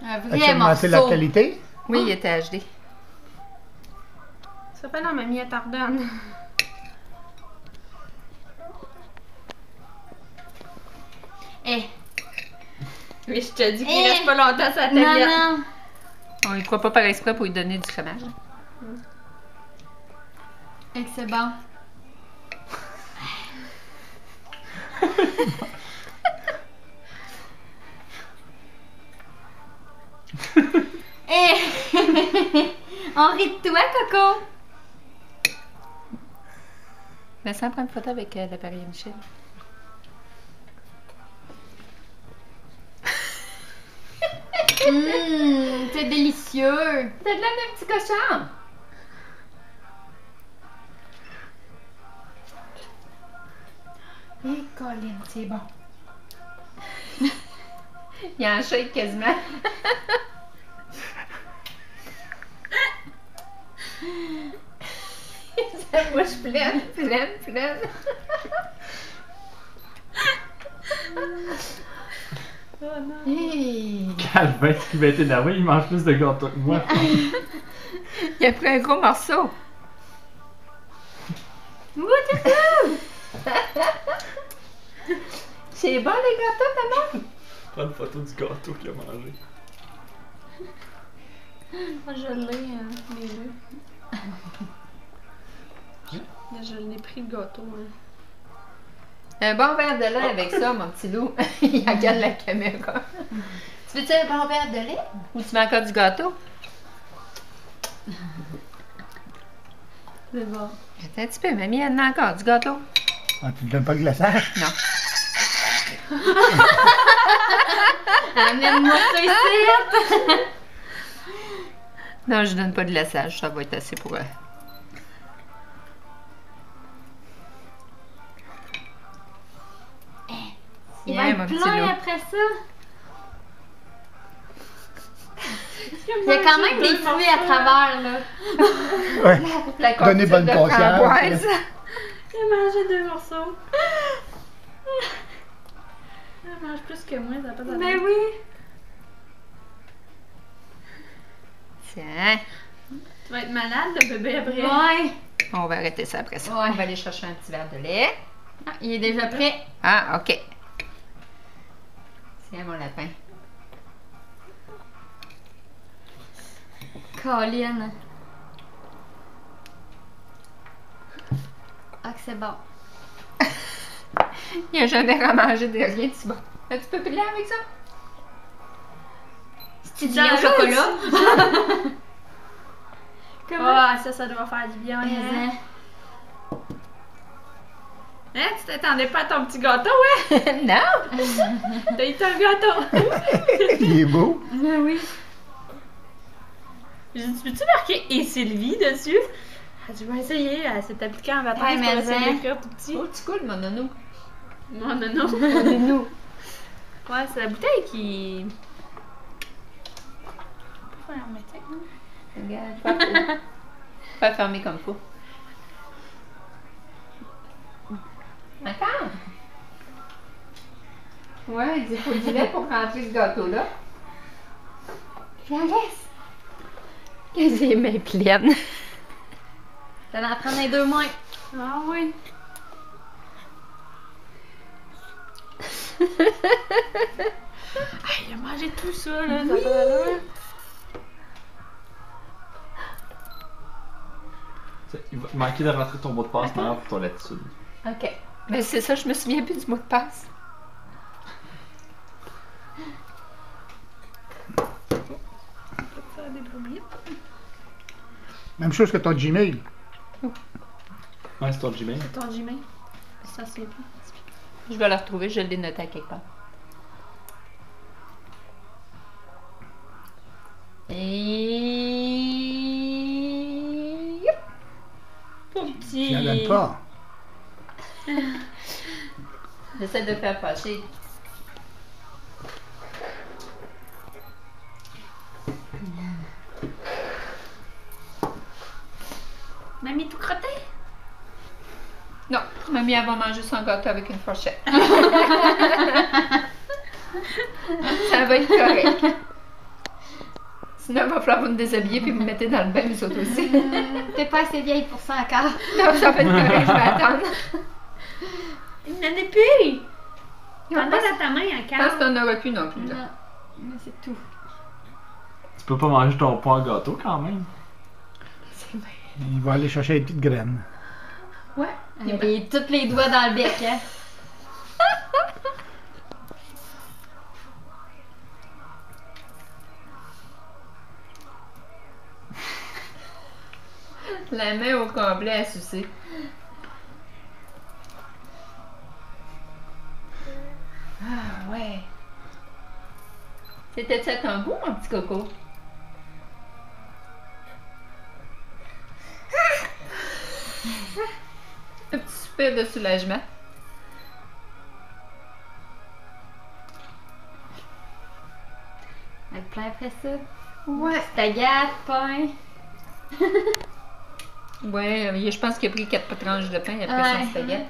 Un As-tu vrai augmenté la morceau. qualité? Oui, il était HD. Ça fait la mamie, elle t'ordonne. Eh, Oui, je te dis qu'il Eh. reste pas longtemps sur la non, tablette. non. On ne croit pas par exprès pour lui donner du fromage. Et que c'est bon. Eh! On rit de toi, Coco. Mais ça prend une photo avec l'appareil Michel. C'est délicieux. T'as de l'air d'un petit cochon! Hé, Colin, c'est bon. Il y a un shake quasiment. Sa bouche pleine, pleine, pleine. Oh non. Hey. Calvin, qui va être énervé, il mange plus de gâteaux que moi. Il a pris un gros morceau. C'est bon les gâteaux, maman? Prends une photo du gâteau qu'il a mangé. Moi, je l'ai, les deux. Je l'ai pris le gâteau. Hein. Un bon verre de lait avec ça, mon petit loup. Il regarde la caméra. Tu veux-tu un bon verre de lait? Ou tu mets encore du gâteau? C'est bon. Attends un petit peu, mamie, elle en a encore du gâteau. Ah, tu ne donnes pas de glaçage? Non. Amène-moi ça ici. Non, je donne pas de glaçage, ça va être assez pour elle. Il Viens, va mon être petit plein loup. après ça. Il y a quand même des fruits à travers, là. Ouais. La Donnez bonne confiture de conscience. framboise. Il a mangé 2 morceaux. Elle mange plus que moi, ça n'a pas d'allure. Ben oui. Tiens, Tu vas être malade, le bébé, après. Ouais. on va arrêter ça après ça. Ouais. On va aller chercher un petit verre de lait. Ah, il est déjà prêt. Ah, OK. Tiens, mon lapin. Colin. Ah, que c'est bon. Il a jamais ramangé de rien, tu vas. Un petit peu de lait avec ça? C'est du lait au chocolat. Comment? Ah, ça doit faire du bien. Hein? Hein, tu t'attendais pas à ton petit gâteau, ouais? Non! T'as eu ton gâteau. Il est beau. Ben oui. J'ai dit, peux-tu marquer et Sylvie dessus? Elle dit, je vais essayer. Elle s'est appliquée en matin Ouais, pour mais essayer hein. d'écrire tout petit. Oh, tu coules, mon nono. Non, non, non. Nono. Ouais, c'est la bouteille qui. Faut faire hermétique, non? Regarde, pas fermer comme faut. Encore? Ouais, il faut du lait pour rentrer ce gâteau-là. Je la laisse. Que j'ai les mains pleines. Ça va en prendre les 2 mains. Ah oui. Il a mangé tout ça, là. Ça a pas d'allure. Il va manquer de rentrer ton mot de passe maintenant pour ton latitude. OK. Mais c'est ça, je me souviens plus du mot de passe. Peut-être faire des bruits. Même chose que ton Gmail. Ouais, c'est ton Gmail. Ton Gmail. Ça, c'est plus. Je vais le retrouver, je l'ai noté à quelque part. Et... Ton Tu petit. n'en donnes pas. J'essaie de faire passer. Mamie tout crotté? Non, mamie, elle va manger son gâteau avec une fourchette. Ça va être correct. Sinon, il va falloir vous me déshabiller puis me mettre dans le bain, vous autres aussi. T'es pas assez vieille pour ça encore. Non, ça va être correct, je vais attendre. Il n'en est plus! Non, T'en as dans ta main Je pense encore. qu'on n'aura plus non plus, là. Non, mais c'est tout. Tu peux pas manger ton pain gâteau quand même. C'est vrai. Il va aller chercher les petites graines. Ouais. Et tous les doigts dans le bec, hein. La main au complet à sucer. Ah ouais. C'était ça ton goût, mon petit coco? Un petit soupir de soulagement. Avec plein après ça. Ouais. Spaghetti, pain. Ouais, je pense qu'il a pris 4 tranches de pain après son Ouais. spaghetti.